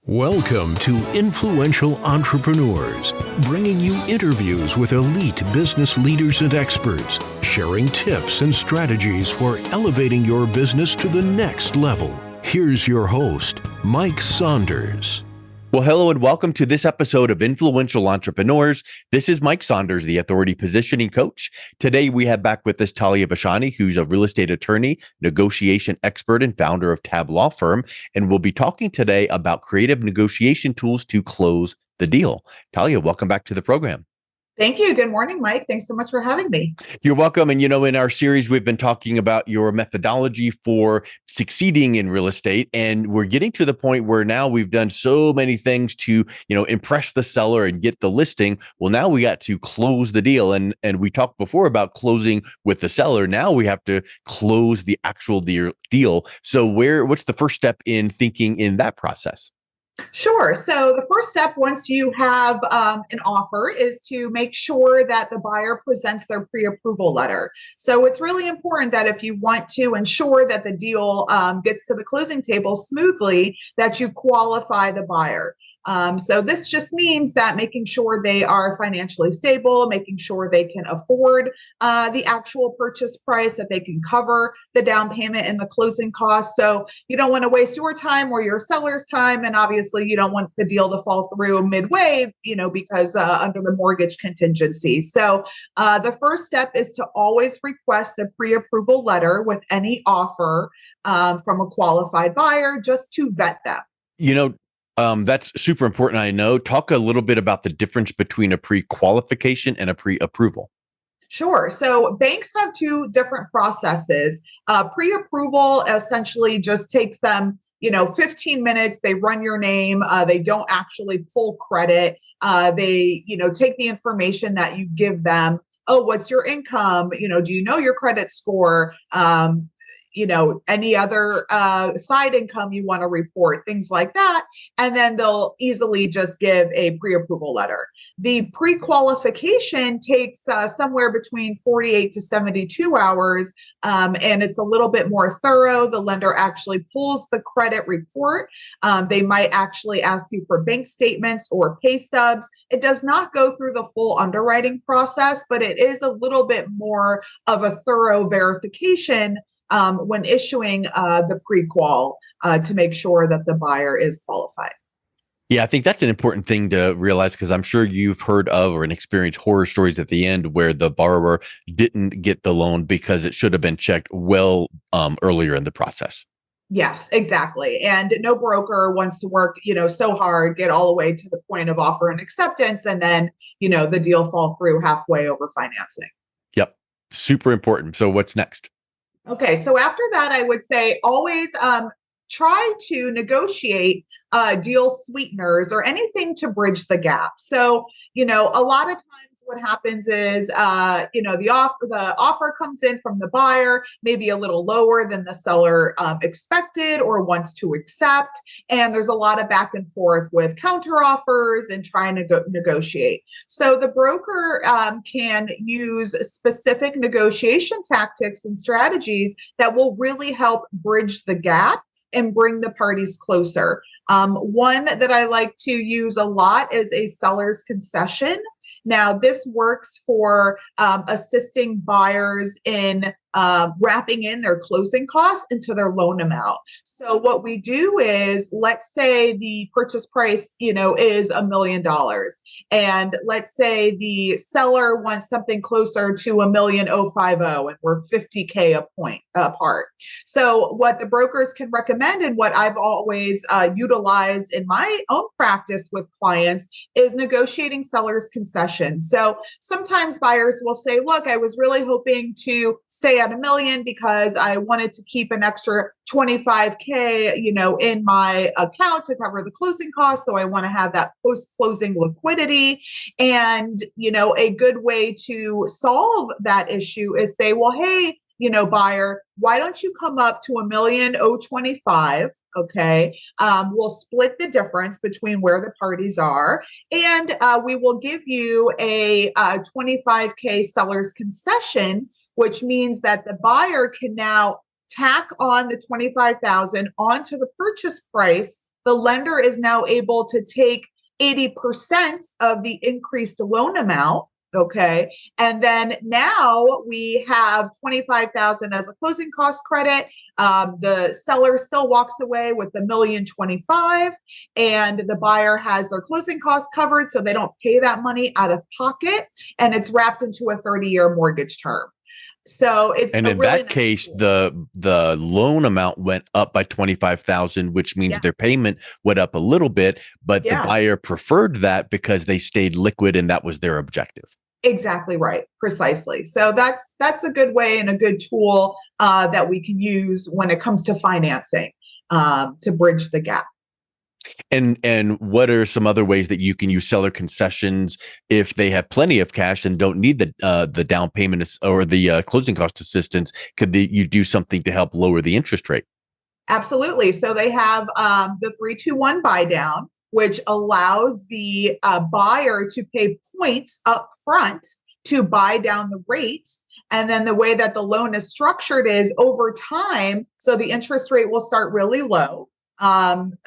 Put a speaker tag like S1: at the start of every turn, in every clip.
S1: Welcome to Influential Entrepreneurs, bringing you interviews with elite business leaders and experts, sharing tips and strategies for elevating your business to the next level. Here's your host, Mike Saunders.
S2: Well, hello and welcome to this episode of Influential Entrepreneurs. This is Mike Saunders, the Authority Positioning Coach. Today, we have back with us Taliya Bashani, who's a real estate attorney, negotiation expert, and founder of Tab Law Firm. And we'll be talking today about creative negotiation tools to close the deal. Taliya, welcome back to the program.
S3: Thank you. Good morning, Mike. Thanks so much for having me.
S2: You're welcome. And, in our series, we've been talking about your methodology for succeeding in real estate. And we're getting to the point where now we've done so many things to, impress the seller and get the listing. Well, now we got to close the deal. And we talked before about closing with the seller. Now we have to close the actual deal. So what's the first step in thinking in that process?
S3: Sure. So the first step, once you have an offer, is to make sure that the buyer presents their pre-approval letter. So it's really important that if you want to ensure that the deal gets to the closing table smoothly, that you qualify the buyer. So this just means that making sure they are financially stable, making sure they can afford the actual purchase price, that they can cover the down payment and the closing costs. So you don't want to waste your time or your seller's time. And obviously you don't want the deal to fall through midway, because under the mortgage contingency. So the first step is to always request the pre-approval letter with any offer from a qualified buyer, just to vet them.
S2: That's super important. I know. Talk a little bit about the difference between a pre-qualification and a pre-approval.
S3: Sure. So banks have two different processes. Pre-approval essentially just takes them, 15 minutes. They run your name. They don't actually pull credit. They, take the information that you give them. Oh, what's your income? Do you know your credit score? Any other side income you want to report, things like that. And then they'll easily just give a pre-approval letter. The pre-qualification takes somewhere between 48 to 72 hours. And it's a little bit more thorough. The lender actually pulls the credit report. They might actually ask you for bank statements or pay stubs. It does not go through the full underwriting process, but it is a little bit more of a thorough verification when issuing the pre-qual to make sure that the buyer is qualified.
S2: Yeah, I think that's an important thing to realize, because I'm sure you've heard of or experienced horror stories at the end where the borrower didn't get the loan because it should have been checked well earlier in the process.
S3: Yes, exactly. And no broker wants to work, so hard, get all the way to the point of offer and acceptance, and then, the deal fall through halfway over financing.
S2: Yep. Super important. So what's next?
S3: Okay, so after that, I would say always try to negotiate deal sweeteners or anything to bridge the gap. So, a lot of times what happens is, the offer comes in from the buyer, maybe a little lower than the seller expected or wants to accept. And there's a lot of back and forth with counter offers and trying to negotiate. So the broker can use specific negotiation tactics and strategies that will really help bridge the gap and bring the parties closer. One that I like to use a lot is a seller's concession. Now, this works for assisting buyers in wrapping in their closing costs into their loan amount. So what we do is, let's say the purchase price, is $1 million. And let's say the seller wants something closer to $1,050,000, and we're $50K a point apart. So what the brokers can recommend, and what I've always utilized in my own practice with clients, is negotiating seller's concession. So sometimes buyers will say, look, I was really hoping to stay at $1 million because I wanted to keep an extra $25K, in my account to cover the closing costs. So I want to have that post-closing liquidity. And, a good way to solve that issue is say, well, hey, buyer, why don't you come up to $1,025,000? Okay. We'll split the difference between where the parties are, and we will give you a $25K seller's concession, which means that the buyer can now tack on the $25,000 onto the purchase price the lender is now able to take 80% of the increased loan amount. Okay. And then now we have 25,000 as a closing cost credit. The seller still walks away with $1,025,000, and the buyer has their closing costs covered, so they don't pay that money out of pocket, and it's wrapped into a 30-year mortgage term. So it's
S2: And
S3: a
S2: in
S3: really
S2: that
S3: nice
S2: case,
S3: tool.
S2: the loan amount went up by 25,000, which means
S3: Yeah.
S2: their payment went up a little bit, but the
S3: Yeah.
S2: buyer preferred that because they stayed liquid and that was their objective.
S3: Exactly right. Precisely. So that's a good way and a good tool that we can use when it comes to financing to bridge the gap.
S2: And what are some other ways that you can use seller concessions if they have plenty of cash and don't need the down payment or the closing cost assistance? Could you do something to help lower the interest rate?
S3: Absolutely. So they have the 3-2-1 buy down, which allows the buyer to pay points up front to buy down the rate. And then the way that the loan is structured is over time. So the interest rate will start really low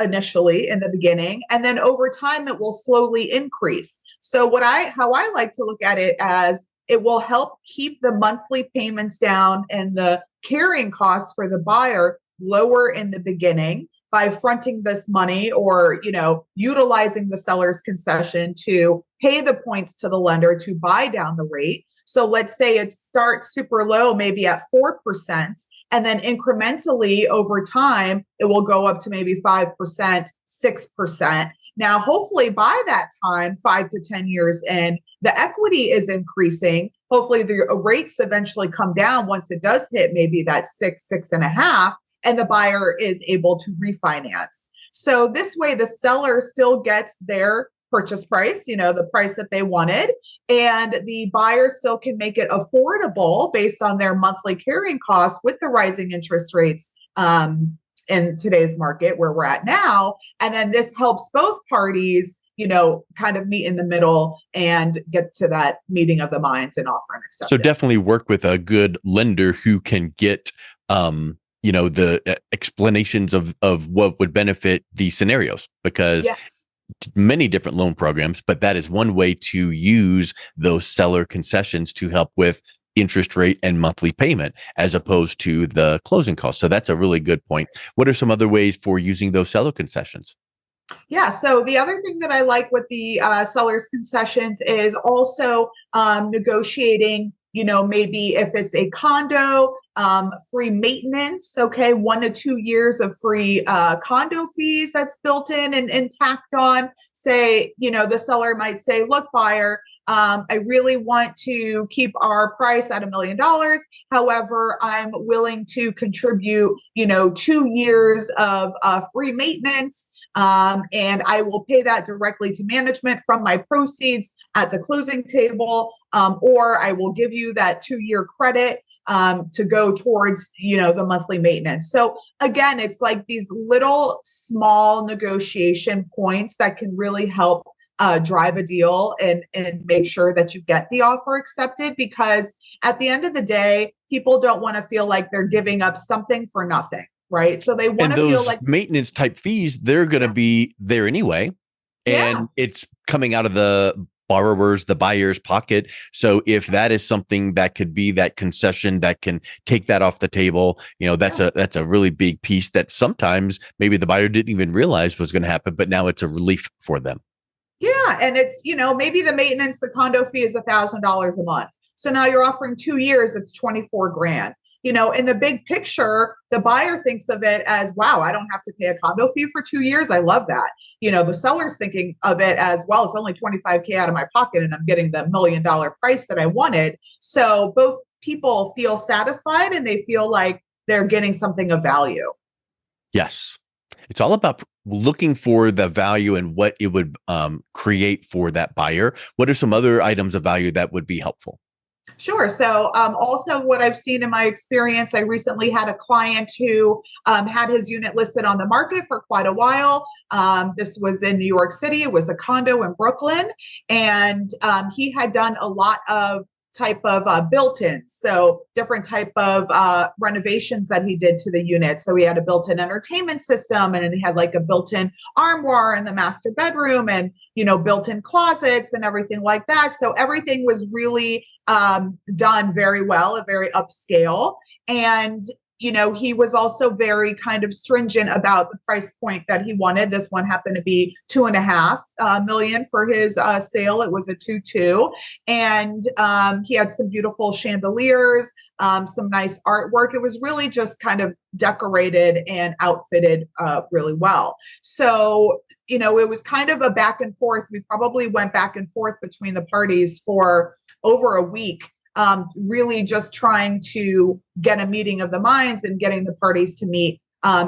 S3: initially in the beginning, and then over time it will slowly increase. So how I like to look at it as it will help keep the monthly payments down and the carrying costs for the buyer lower in the beginning by fronting this money or utilizing the seller's concession to pay the points to the lender to buy down the rate. So let's say it starts super low, maybe at 4%, and then incrementally over time it will go up to maybe 5%, 6%. Now hopefully by that time, 5 to 10 years in, the equity is increasing. Hopefully the rates eventually come down once it does hit maybe that 6.5, and the buyer is able to refinance. So this way, the seller still gets their purchase price, the price that they wanted, and the buyer still can make it affordable based on their monthly carrying costs with the rising interest rates in today's market where we're at now. And then this helps both parties, kind of meet in the middle and get to that meeting of the minds and offer and accept.
S2: So definitely work with a good lender who can get the explanations of what would benefit these scenarios, because many different loan programs, but that is one way to use those seller concessions to help with interest rate and monthly payment as opposed to the closing costs. So that's a really good point. What are some other ways for using those seller concessions?
S3: Yeah. So the other thing that I like with the seller's concessions is also negotiating, maybe if it's a condo, free maintenance, okay, 1 to 2 years of free condo fees that's built in and tacked on. Say, the seller might say, look, buyer, I really want to keep our price at $1 million. However, I'm willing to contribute, 2 years of free maintenance. And I will pay that directly to management from my proceeds at the closing table, or I will give you that 2-year credit to go towards, the monthly maintenance. So again, it's like these little small negotiation points that can really help drive a deal and make sure that you get the offer accepted, because at the end of the day, people don't want to feel like they're giving up something for nothing. Right. So they want to feel like
S2: maintenance type fees, they're going to be there anyway. And it's coming out of the buyer's pocket. So if that is something that could be that concession that can take that off the table, that's a really big piece that sometimes maybe the buyer didn't even realize was going to happen, but now it's a relief for them.
S3: Yeah. And it's, maybe the maintenance, the condo fee is $1,000 a month. So now you're offering 2 years, it's 24 grand. In the big picture, the buyer thinks of it as, wow, I don't have to pay a condo fee for 2 years. I love that. The seller's thinking of it as, well, it's only $25K out of my pocket and I'm getting the $1 million price that I wanted. So both people feel satisfied and they feel like they're getting something of value.
S2: Yes. It's all about looking for the value and what it would create for that buyer. What are some other items of value that would be helpful?
S3: Sure. So also what I've seen in my experience, I recently had a client who had his unit listed on the market for quite a while. This was in New York City. It was a condo in Brooklyn. And he had done a lot of type of built-ins, so different type of renovations that he did to the unit. So he had a built-in entertainment system, and then he had like a built-in armoire in the master bedroom, and built-in closets and everything like that. So everything was really done very well, very upscale. And he was also very kind of stringent about the price point that he wanted. This one happened to be $2.5 million for his sale. It was a 2.2, and he had some beautiful chandeliers, some nice artwork. It was really just kind of decorated and outfitted really well. So, it was kind of a back and forth. We probably went back and forth between the parties for over a week. Really just trying to get a meeting of the minds and getting the parties to meet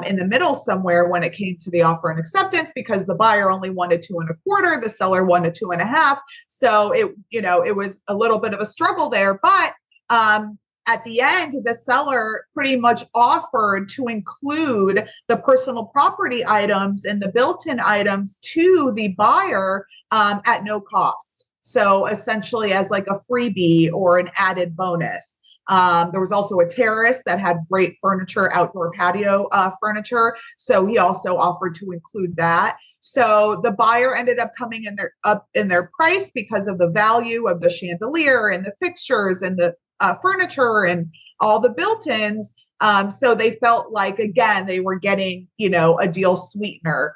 S3: in the middle somewhere when it came to the offer and acceptance, because the buyer only wanted 2.25, the seller wanted 2.5. So it was a little bit of a struggle there. But at the end, the seller pretty much offered to include the personal property items and the built-in items to the buyer at no cost. So essentially as like a freebie or an added bonus. There was also a terrace that had great furniture, outdoor patio furniture. So he also offered to include that. So the buyer ended up coming up in their price because of the value of the chandelier and the fixtures and the furniture and all the built-ins. So they felt like, again, they were getting, a deal sweetener,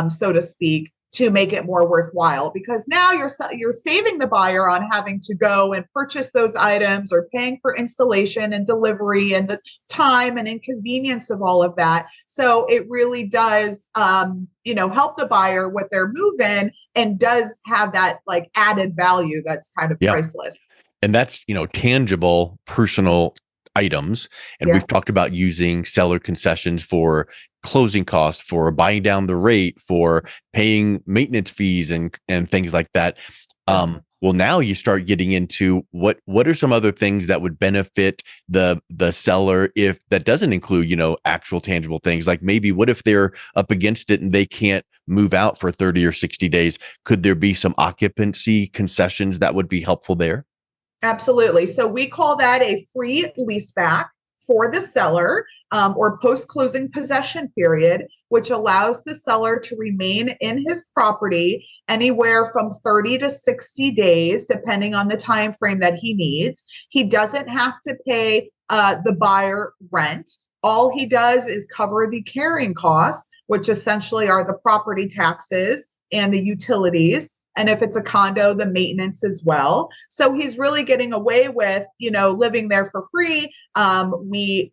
S3: so to speak, to make it more worthwhile, because now you're saving the buyer on having to go and purchase those items or paying for installation and delivery and the time and inconvenience of all of that. So it really does, help the buyer with their move-in, and does have that like added value that's kind of priceless.
S2: And that's, tangible, personal items. And we've talked about using seller concessions for closing costs, for buying down the rate, for paying maintenance fees and things like that. Well, now you start getting into what are some other things that would benefit the seller if that doesn't include, actual tangible things? Like maybe what if they're up against it and they can't move out for 30 or 60 days? Could there be some occupancy concessions that would be helpful there?
S3: Absolutely. So we call that a free leaseback for the seller, or post-closing possession period, which allows the seller to remain in his property anywhere from 30 to 60 days, depending on the time frame that he needs. He doesn't have to pay the buyer rent. All he does is cover the carrying costs, which essentially are the property taxes and the utilities. And if it's a condo, the maintenance as well. So he's really getting away with, living there for free. We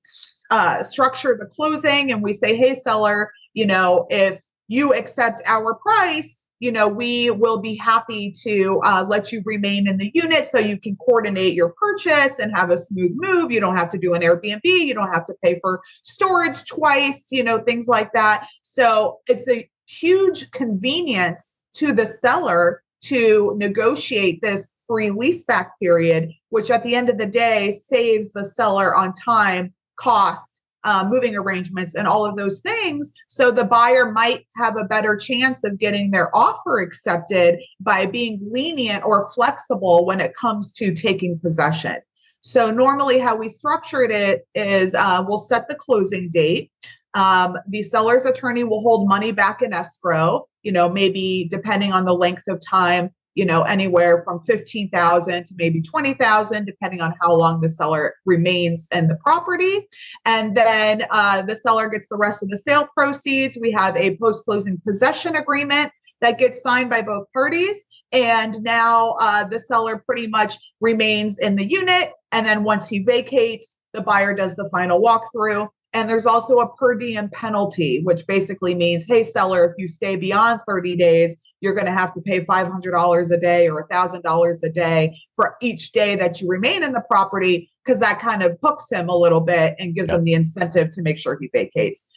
S3: structure the closing and we say, hey, seller, if you accept our price, we will be happy to let you remain in the unit so you can coordinate your purchase and have a smooth move. You don't have to do an Airbnb. You don't have to pay for storage twice, things like that. So it's a huge convenience to the seller to negotiate this free leaseback period, which at the end of the day saves the seller on time, cost, moving arrangements, and all of those things. So the buyer might have a better chance of getting their offer accepted by being lenient or flexible when it comes to taking possession. So normally how we structured it is we'll set the closing date. The seller's attorney will hold money back in escrow, maybe depending on the length of time, anywhere from $15,000 to maybe $20,000, depending on how long the seller remains in the property. And then the seller gets the rest of the sale proceeds. We have a post-closing possession agreement that gets signed by both parties. And now the seller pretty much remains in the unit. And then once he vacates, the buyer does the final walkthrough. And there's also a per diem penalty, which basically means, hey, seller, if you stay beyond 30 days, you're going to have to pay $500 a day or $1,000 a day for each day that you remain in the property, because that kind of hooks him a little bit and gives him the incentive to make sure he vacates.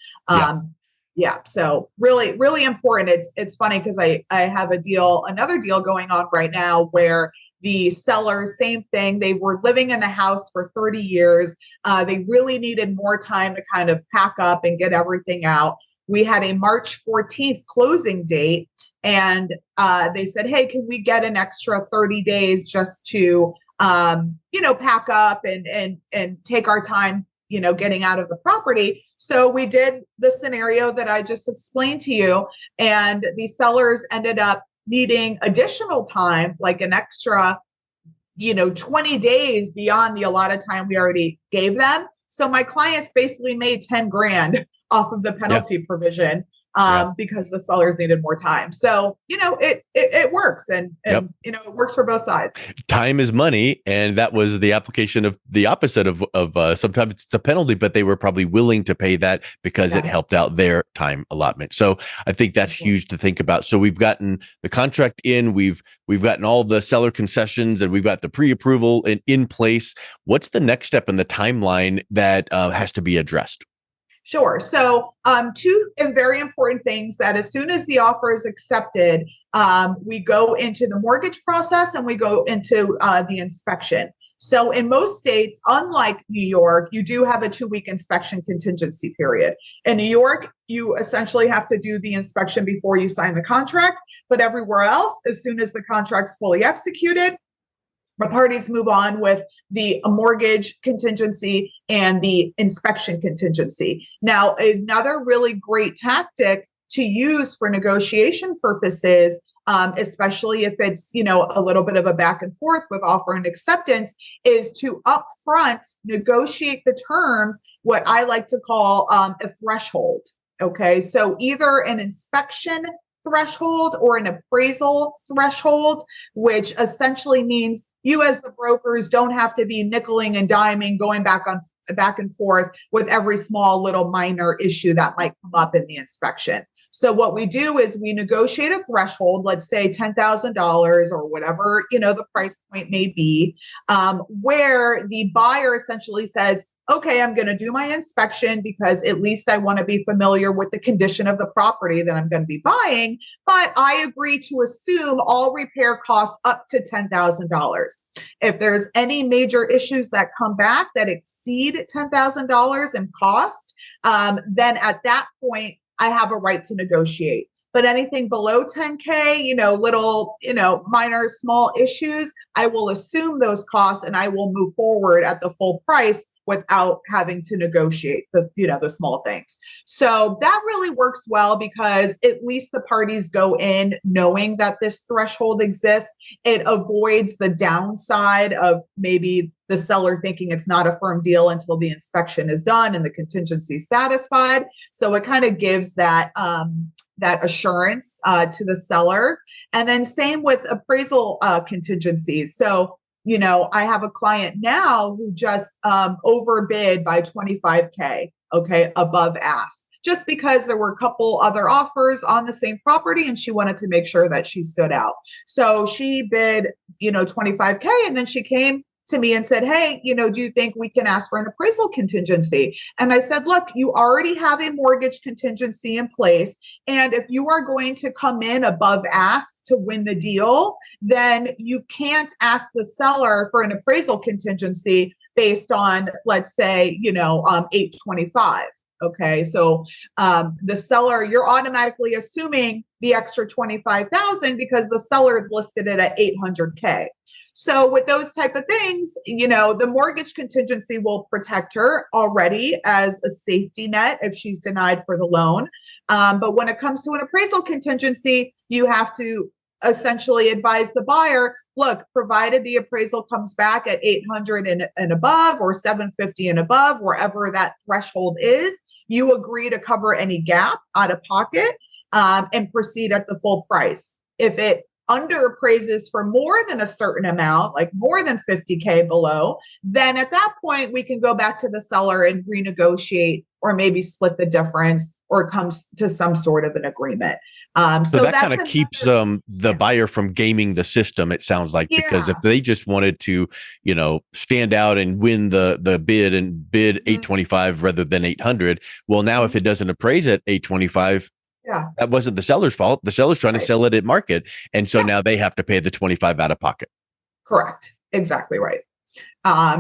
S3: So really, really important. It's funny because I have another deal going on right now where the sellers, same thing. They were living in the house for 30 years. They really needed more time to kind of pack up and get everything out. We had a March 14th closing date, and they said, hey, can we get an extra 30 days just to pack up and take our time, getting out of the property. So we did the scenario that I just explained to you, and the sellers ended up needing additional time, like an extra 20 days beyond the allotted time we already gave them. So my clients basically made 10 grand off of the penalty provision because the sellers needed more time. So, it works and it works for both sides.
S2: Time is money. And that was the application of the opposite of sometimes it's a penalty, but they were probably willing to pay that because it helped out their time allotment. So I think that's huge to think about. So we've gotten the contract in, we've gotten all the seller concessions, and we've got the pre-approval in place. What's the next step in the timeline that has to be addressed?
S3: Sure. So two very important things: that as soon as the offer is accepted, we go into the mortgage process and we go into the inspection. So in most states, unlike New York, you do have a 2-week inspection contingency period. In New York, you essentially have to do the inspection before you sign the contract. But everywhere else, as soon as the contract's fully executed, the parties move on with the mortgage contingency and the inspection contingency. Now, another really great tactic to use for negotiation purposes, especially if it's, a little bit of a back and forth with offer and acceptance, is to upfront negotiate the terms, what I like to call a threshold. Okay, so either an inspection threshold or an appraisal threshold, which essentially means you as the brokers don't have to be nickeling and diming, going back and forth with every small little minor issue that might come up in the inspection. So what we do is we negotiate a threshold, let's say $10,000 or whatever, the price point may be, where the buyer essentially says, okay, I'm going to do my inspection because at least I want to be familiar with the condition of the property that I'm going to be buying. But I agree to assume all repair costs up to $10,000. If there's any major issues that come back that exceed $10,000 in cost, then at that point, I have a right to negotiate. But anything below 10K, little, minor, small issues, I will assume those costs and I will move forward at the full price without having to negotiate the small things. So that really works well because at least the parties go in knowing that this threshold exists. It avoids the downside of maybe the seller thinking it's not a firm deal until the inspection is done and the contingency is satisfied. So it kind of gives that assurance to the seller. And then same with appraisal contingencies. So I have a client now who just overbid by 25K, okay, above ask, just because there were a couple other offers on the same property and she wanted to make sure that she stood out. So she bid, 25K, and then she came to me and said, hey, do you think we can ask for an appraisal contingency? And I said, look, you already have a mortgage contingency in place. And if you are going to come in above ask to win the deal, then you can't ask the seller for an appraisal contingency based on, let's say, 825. Okay, so the seller, you're automatically assuming the extra 25,000 because the seller listed it at 800K. So with those type of things, the mortgage contingency will protect her already as a safety net if she's denied for the loan. But when it comes to an appraisal contingency, you have to essentially advise the buyer, look, provided the appraisal comes back at 800 and above or 750 and above, wherever that threshold is, you agree to cover any gap out of pocket and proceed at the full price. If it underappraises for more than a certain amount, like more than 50K below, then at that point, we can go back to the seller and renegotiate or maybe split the difference or comes to some sort of an agreement.
S2: So that kind of keeps the buyer from gaming the system, it sounds like, because if they just wanted to, stand out and win the bid and bid 825 rather than 800, well, now if it doesn't appraise at 825, that wasn't the seller's fault. The seller's trying to sell it at market. And so now they have to pay the 25 out of pocket.
S3: Correct. Exactly right.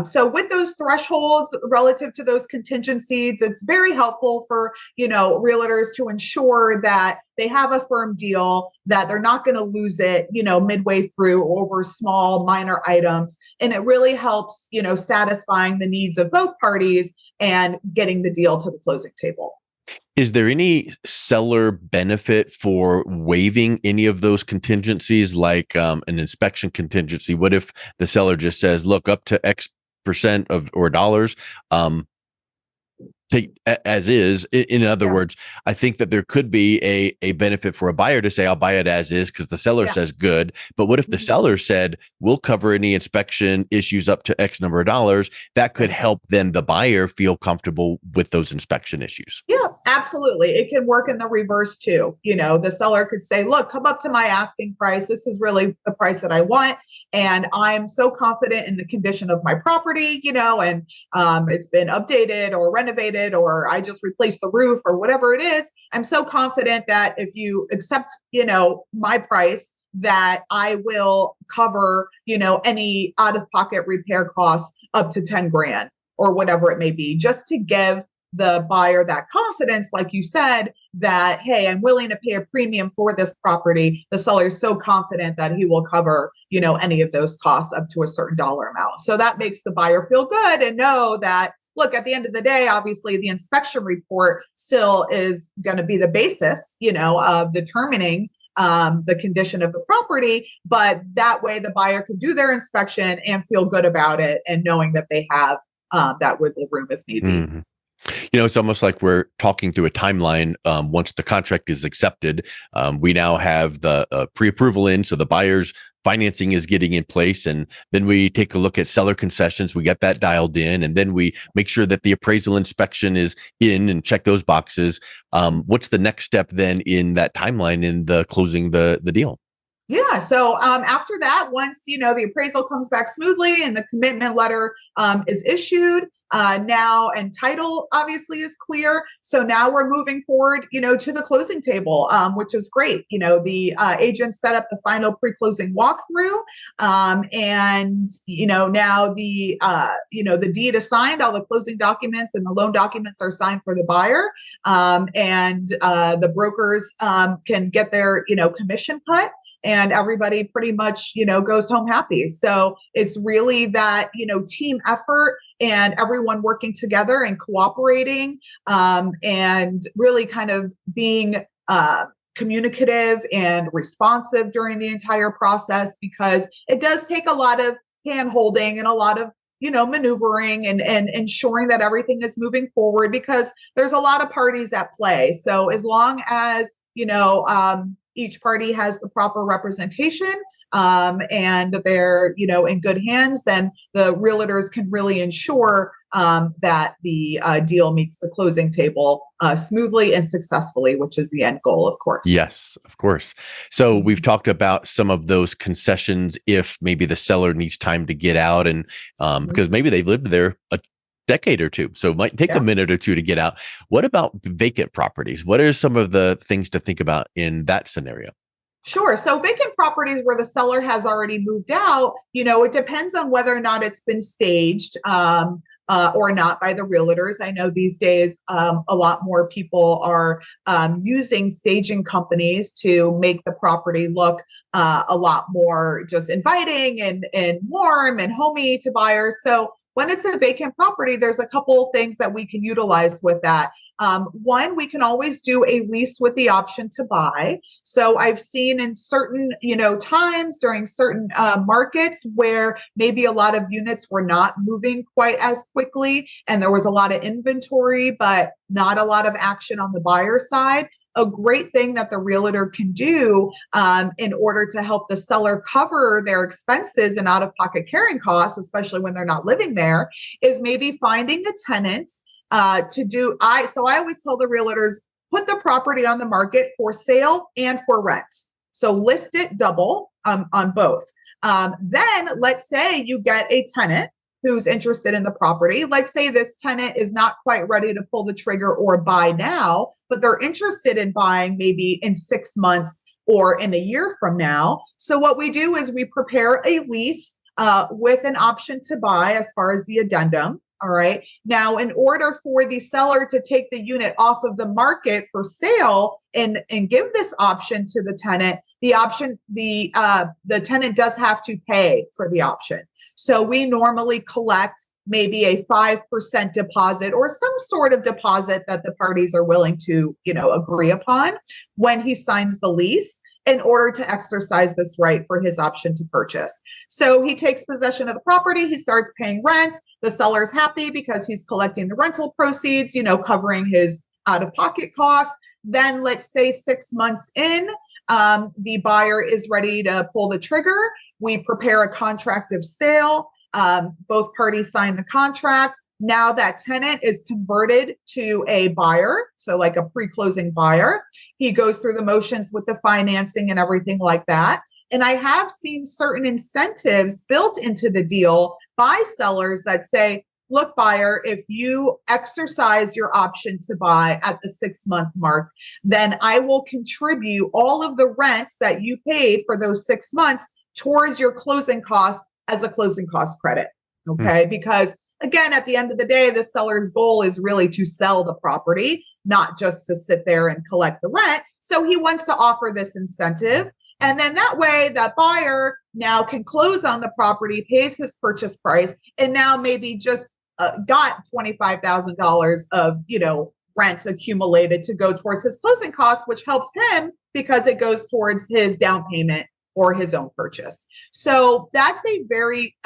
S3: So with those thresholds relative to those contingencies, it's very helpful for, realtors to ensure that they have a firm deal, that they're not going to lose it, midway through over small minor items. And it really helps, satisfying the needs of both parties and getting the deal to the closing table.
S2: Is there any seller benefit for waiving any of those contingencies, like an inspection contingency? What if the seller just says, look, up to X percent of or dollars, take as is? In other words, I think that there could be a benefit for a buyer to say, I'll buy it as is because the seller says good. But what if the seller said, we'll cover any inspection issues up to X number of dollars? That could help then the buyer feel comfortable with those inspection issues.
S3: Yeah, absolutely. It can work in the reverse too. The seller could say, look, come up to my asking price. This is really the price that I want. And I'm so confident in the condition of my property, and it's been updated or renovated, or I just replaced the roof or whatever it is. I'm so confident that if you accept, my price, that I will cover, any out of pocket repair costs up to 10 grand or whatever it may be, just to give the buyer that confidence, like you said, that, hey, I'm willing to pay a premium for this property. The seller is so confident that he will cover, any of those costs up to a certain dollar amount. So that makes the buyer feel good and know that, look, at the end of the day, obviously the inspection report still is going to be the basis, of determining the condition of the property, but that way the buyer could do their inspection and feel good about it and knowing that they have that wiggle room if need be.
S2: Mm-hmm. It's almost like we're talking through a timeline. Once the contract is accepted, we now have the pre-approval in, so the buyer's financing is getting in place, and then we take a look at seller concessions. We get that dialed in, and then we make sure that the appraisal inspection is in and check those boxes. What's the next step then in that timeline in the closing the deal?
S3: Yeah. So after that, once the appraisal comes back smoothly and the commitment letter is issued, now and title obviously is clear. So now we're moving forward, to the closing table, which is great. The agent set up the final pre-closing walkthrough, and now the deed is signed, all the closing documents and the loan documents are signed for the buyer, and the brokers can get their commission cut. And everybody pretty much, goes home happy. So it's really that, team effort and everyone working together and cooperating, and really kind of being communicative and responsive during the entire process, because it does take a lot of hand holding and a lot of maneuvering and ensuring that everything is moving forward, because there's a lot of parties at play. So as long as, each party has the proper representation, and they're, in good hands, then the realtors can really ensure that the deal meets the closing table smoothly and successfully, which is the end goal, of course.
S2: Yes, of course. So we've talked about some of those concessions if maybe the seller needs time to get out, and because maybe they've lived there a decade or two, so it might take a minute or two to get out. What about vacant properties? What are some of the things to think about in that scenario?
S3: Sure. So vacant properties where the seller has already moved out, it depends on whether or not it's been staged or not by the realtors. I know these days a lot more people are using staging companies to make the property look a lot more just inviting and warm and homey to buyers. So when it's a vacant property, there's a couple of things that we can utilize with that. One, we can always do a lease with the option to buy. So I've seen in certain, times during certain markets where maybe a lot of units were not moving quite as quickly and there was a lot of inventory, but not a lot of action on the buyer side. A great thing that the realtor can do in order to help the seller cover their expenses and out-of-pocket carrying costs, especially when they're not living there, is maybe finding a tenant so I always tell the realtors, put the property on the market for sale and for rent. So list it double on both. Then let's say you get a tenant who's interested in the property. Let's say this tenant is not quite ready to pull the trigger or buy now, but they're interested in buying maybe in 6 months or in a year from now. So what we do is we prepare a lease with an option to buy as far as the addendum. All right. Now, in order for the seller to take the unit off of the market for sale and give this option to the tenant, the tenant does have to pay for the option. So we normally collect maybe a 5% deposit or some sort of deposit that the parties are willing to, agree upon when he signs the lease, in order to exercise this right for his option to purchase. So he takes possession of the property, he starts paying rent. The seller's happy because he's collecting the rental proceeds, covering his out-of-pocket costs. Then let's say 6 months in, the buyer is ready to pull the trigger. We prepare a contract of sale. Both parties sign the contract. Now that tenant is converted to a buyer, so like a pre-closing buyer. He goes through the motions with the financing and everything like that. And I have seen certain incentives built into the deal by sellers that say, look, buyer, if you exercise your option to buy at the 6-month mark, then I will contribute all of the rent that you paid for those 6 months towards your closing costs as a closing cost credit. Okay. Because again, at the end of the day, the seller's goal is really to sell the property, not just to sit there and collect the rent. So he wants to offer this incentive. And then that way, that buyer now can close on the property, pays his purchase price, and now maybe just got $25,000 of, rent accumulated to go towards his closing costs, which helps him because it goes towards his down payment or his own purchase. So that's a very,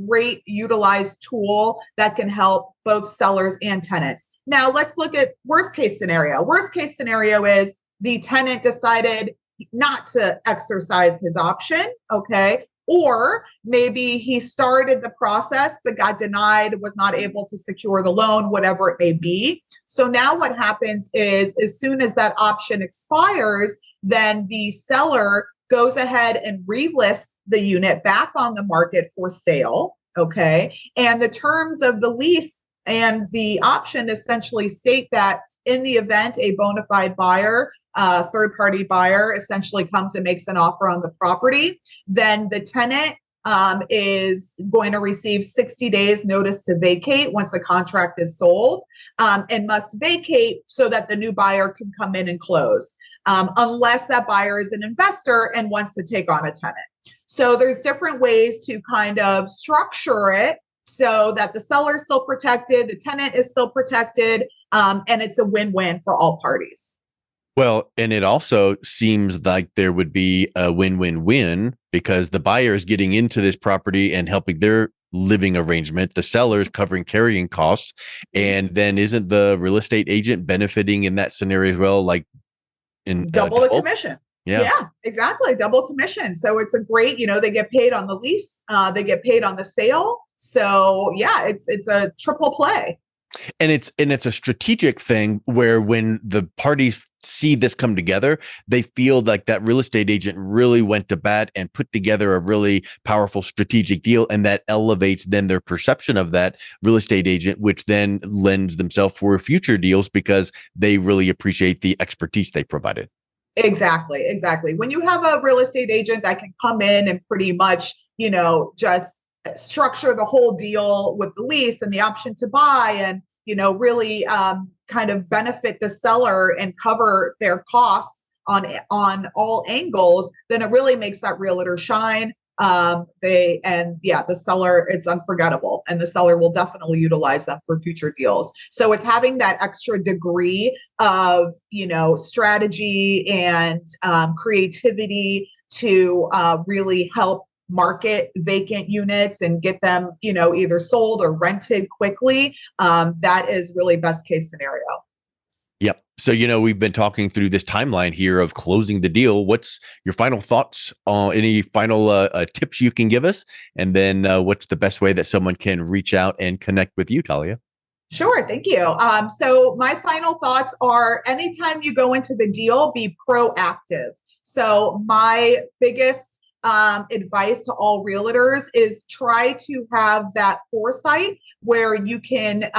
S3: great utilized tool that can help both sellers and tenants. Now let's look at worst case scenario. Worst case scenario is the tenant decided not to exercise his option. Okay. Or maybe he started the process, but got denied, was not able to secure the loan, whatever it may be. So now what happens is, as soon as that option expires, then the seller goes ahead and relists the unit back on the market for sale. Okay. And the terms of the lease and the option essentially state that in the event a bona fide buyer, third-party buyer essentially comes and makes an offer on the property, then the tenant is going to receive 60 days notice to vacate once the contract is sold, and must vacate so that the new buyer can come in and close, unless that buyer is an investor and wants to take on a tenant. So there's different ways to kind of structure it so that the seller is still protected, the tenant is still protected, and it's a win-win for all parties.
S2: Well, and it also seems like there would be a win-win-win because the buyer is getting into this property and helping their living arrangement, the seller is covering carrying costs, and then isn't the real estate agent benefiting in that scenario as well, like in
S3: double the commission?
S2: Yeah,
S3: exactly. Double commission. So it's a great, they get paid on the lease, they get paid on the sale. So yeah, it's a triple play.
S2: And it's a strategic thing where when the parties see this come together, they feel like that real estate agent really went to bat and put together a really powerful strategic deal, and that elevates then their perception of that real estate agent, which then lends themselves for future deals because they really appreciate the expertise they provided.
S3: Exactly. When you have a real estate agent that can come in and pretty much, just structure the whole deal with the lease and the option to buy, and really kind of benefit the seller and cover their costs on all angles, then it really makes that realtor shine. The seller, it's unforgettable, and the seller will definitely utilize them for future deals. So it's having that extra degree of, strategy and creativity to really help market vacant units and get them, either sold or rented quickly. That is really best case scenario.
S2: Yep. So, we've been talking through this timeline here of closing the deal. What's your final thoughts on any final tips you can give us? And then what's the best way that someone can reach out and connect with you, Taliya?
S3: Sure. Thank you. So my final thoughts are, anytime you go into the deal, be proactive. So my biggest advice to all realtors is try to have that foresight where you can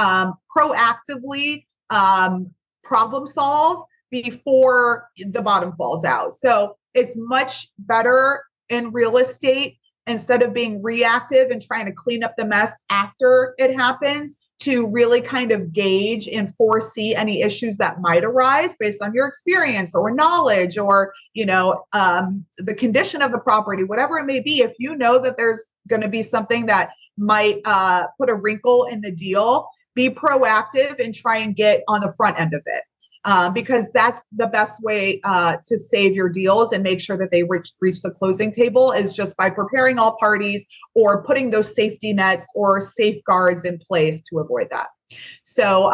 S3: proactively problem solve before the bottom falls out. So it's much better in real estate instead of being reactive and trying to clean up the mess after it happens, to really kind of gauge and foresee any issues that might arise based on your experience or knowledge or, the condition of the property, whatever it may be. If you know that there's going to be something that might put a wrinkle in the deal, be proactive and try and get on the front end of it. Because that's the best way to save your deals and make sure that they reach the closing table, is just by preparing all parties or putting those safety nets or safeguards in place to avoid that. So,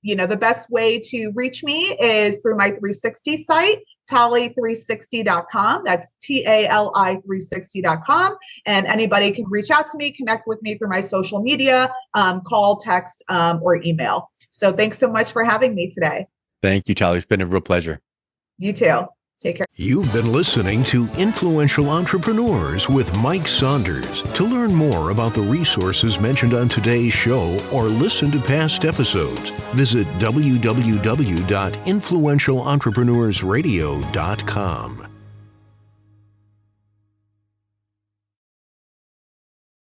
S3: the best way to reach me is through my 360 site, tali360.com. That's TALI360.com. And anybody can reach out to me, connect with me through my social media, call, text, or email. So thanks so much for having me today.
S2: Thank you, Taliya. It's been a real pleasure.
S3: You too. Take care.
S1: You've been listening to Influential Entrepreneurs with Mike Saunders. To learn more about the resources mentioned on today's show or listen to past episodes, visit www.influentialentrepreneursradio.com.